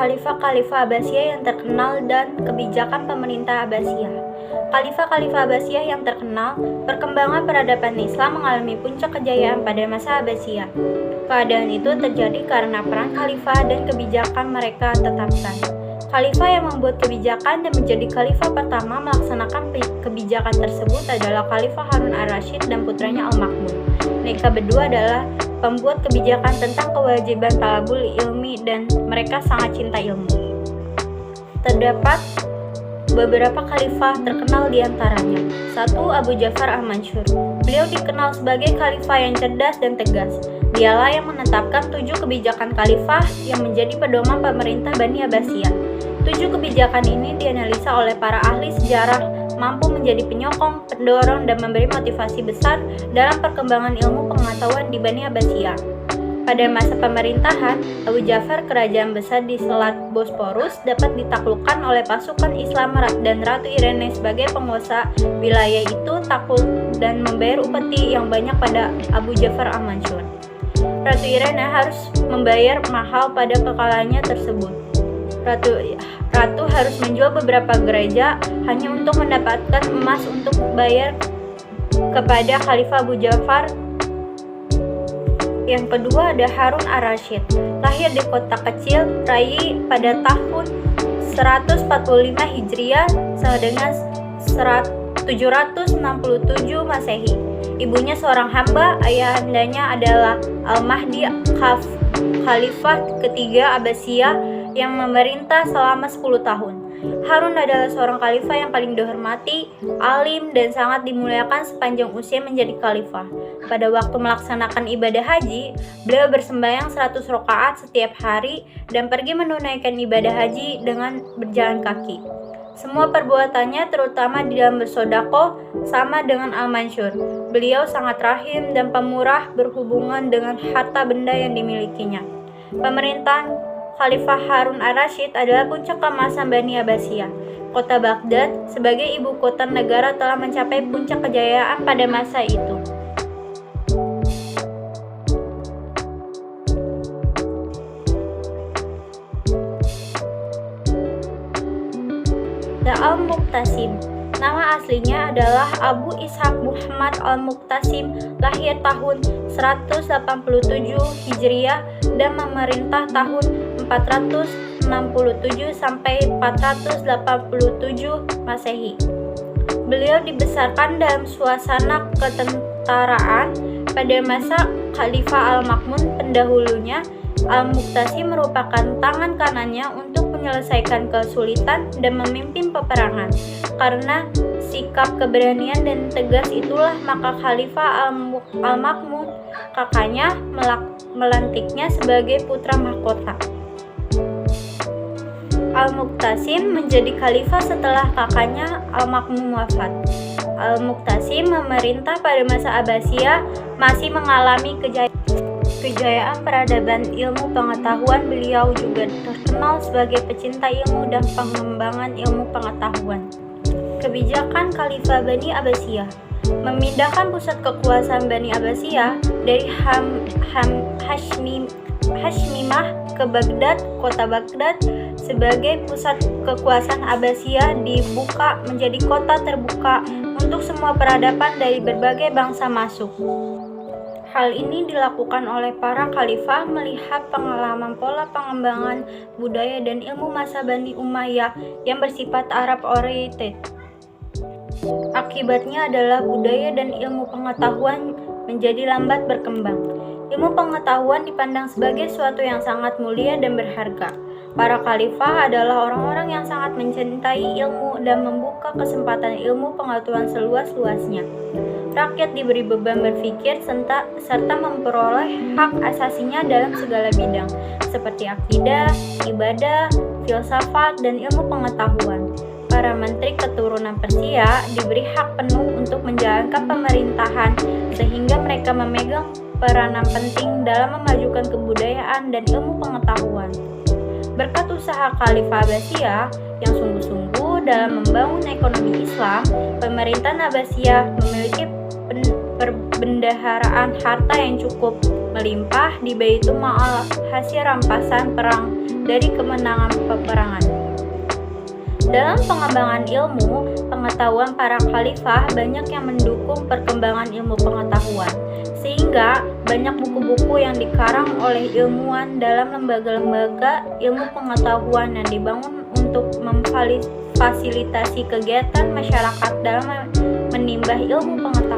Khalifah-Khalifah Abbasiyah yang terkenal dan kebijakan pemerintah Abbasiyah. Khalifah-Khalifah Abbasiyah yang terkenal, perkembangan peradaban Islam mengalami puncak kejayaan pada masa Abbasiyah. Keadaan itu terjadi karena peran khalifah dan kebijakan mereka tetapkan. Khalifah yang membuat kebijakan dan menjadi khalifah pertama melaksanakan kebijakan tersebut adalah Khalifah Harun ar-Rasyid dan putranya Al-Ma'mun. Mereka berdua adalah pembuat kebijakan tentang kewajiban talabul ilmi dan mereka sangat cinta ilmu. Terdapat beberapa khalifah terkenal di antaranya. 1. Abu Ja'far al-Mansur. Beliau dikenal sebagai khalifah yang cerdas dan tegas. Dialah yang menetapkan 7 kebijakan khalifah yang menjadi pedoman pemerintah Bani Abbasiyah. 7 kebijakan ini dianalisa oleh para ahli sejarah mampu menjadi penyokong, pendorong, dan memberi motivasi besar dalam perkembangan ilmu pengetahuan di Bani Abbasiyah. Pada masa pemerintahan Abu Ja'far, kerajaan besar di Selat Bosporus dapat ditaklukkan oleh pasukan Islam dan Ratu Irene sebagai penguasa wilayah itu takut dan membayar upeti yang banyak pada Abu Ja'far al-Mansur. Ratu Irene harus membayar mahal pada kekalahannya tersebut. Ratu harus menjual beberapa gereja hanya untuk mendapatkan emas untuk bayar kepada Khalifah Abu Ja'far. Yang kedua ada Harun ar-Rasyid. Lahir di kota kecil Rai pada tahun 145 Hijriah sama dengan 767 Masehi. Ibunya seorang hamba, ayahandanya adalah Al-Mahdi, Khalifah ketiga Abbasiyah yang memerintah selama 10 tahun. Harun adalah seorang khalifah yang paling dihormati, alim, dan sangat dimuliakan sepanjang usia menjadi khalifah. Pada waktu melaksanakan ibadah haji, beliau bersembahyang 100 rakaat setiap hari dan pergi menunaikan ibadah haji dengan berjalan kaki. Semua perbuatannya, terutama di dalam bersedekah, sama dengan Al-Mansur. Beliau sangat rahim dan pemurah berhubungan dengan harta benda yang dimilikinya. Pemerintahan Khalifah Harun ar-Rasyid adalah puncak keemasan Bani Abbasiyah. Kota Baghdad sebagai ibu kota negara telah mencapai puncak kejayaan pada masa itu. Al-Muqtasim. Nama aslinya adalah Abu Ishaq Muhammad al-Muqtasim, lahir tahun 187 Hijriah dan memerintah tahun 467 sampai 487 Masehi. Beliau dibesarkan dalam suasana ketentaraan. Pada masa Khalifah Al-Ma'mun pendahulunya, Al-Muqtasim merupakan tangan kanannya untuk menyelesaikan kesulitan dan memimpin peperangan. Karena sikap keberanian dan tegas itulah maka Khalifah Al-Ma'mun, kakaknya, melantiknya sebagai putra mahkota. Al-Muqtasim menjadi khalifah setelah kakaknya Al-Ma'mun wafat. Al-Muqtasim memerintah pada masa Abbasiyah, masih mengalami kejayaan peradaban ilmu pengetahuan. Beliau juga terkenal sebagai pecinta ilmu dan pengembangan ilmu pengetahuan. Kebijakan Khalifah Bani Abbasiyah memindahkan pusat kekuasaan Bani Abbasiyah dari Hashmimah ke Baghdad. Kota Baghdad sebagai pusat kekuasaan Abbasiyah dibuka menjadi kota terbuka untuk semua peradaban dari berbagai bangsa masuk. Hal ini dilakukan oleh para khalifah melihat pengalaman pola pengembangan budaya dan ilmu masa Bani Umayyah yang bersifat Arab oriented. Akibatnya adalah budaya dan ilmu pengetahuan menjadi lambat berkembang. Ilmu pengetahuan dipandang sebagai suatu yang sangat mulia dan berharga. Para khalifah adalah orang-orang yang sangat mencintai ilmu dan membuka kesempatan ilmu pengetahuan seluas-luasnya. Rakyat diberi beban berpikir serta memperoleh hak asasinya dalam segala bidang, seperti akidah, ibadah, filsafat, dan ilmu pengetahuan. Para menteri keturunan Persia diberi hak penuh untuk menjalankan pemerintahan, sehingga mereka memegang peranan penting dalam memajukan kebudayaan dan ilmu pengetahuan. Berkat usaha Khalifah Abbasiyah yang sungguh-sungguh dalam membangun ekonomi Islam, pemerintahan Abbasiyah memiliki perbendaharaan harta yang cukup melimpah di Baitul Ma'al hasil rampasan perang dari kemenangan peperangan. Dalam pengembangan ilmu pengetahuan, para khalifah banyak yang mendukung perkembangan ilmu pengetahuan, sehingga banyak buku-buku yang dikarang oleh ilmuwan dalam lembaga-lembaga ilmu pengetahuan yang dibangun untuk memfasilitasi kegiatan masyarakat dalam menimba ilmu pengetahuan.